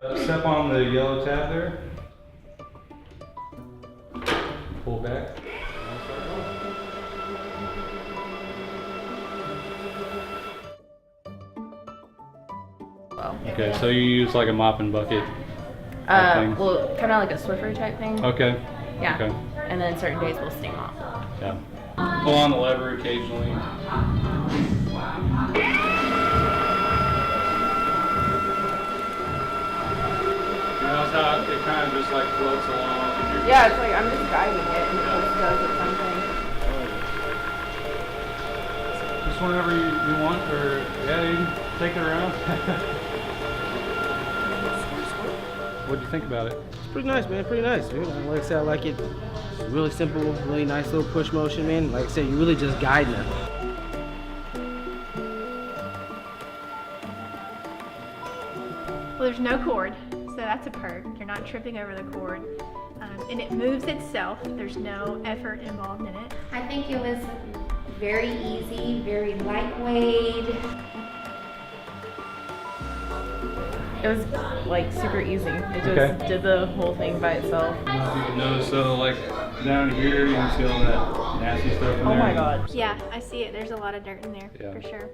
Step on the yellow tab there. Pull back. Okay, so you use like a mop and bucket type thing? Well, kind of like a Swiffer type thing. Okay. Yeah. Okay. And then certain days we'll steam off. Yeah. Pull on the lever occasionally. Notice how it kind of just like floats along. Yeah, it's like I'm just guiding it and it just does its own thing. Just whenever you want, or yeah, you can take it around. What'd you think about it? It's pretty nice, man. Pretty nice, dude. Like I said, I like it. It's really simple, really nice little push motion, man. Like I said, you're really just guiding it. Well, there's no cord, so that's a perk. You're not tripping over the cord. And it moves itself. There's no effort involved in it. I think it was very easy, very lightweight. It was like super easy. It just did the whole thing by itself. I don't know if you can notice, so like down here you can see all that nasty stuff in there. Oh my god. Yeah, I see it. There's a lot of dirt in there, Yeah. for sure.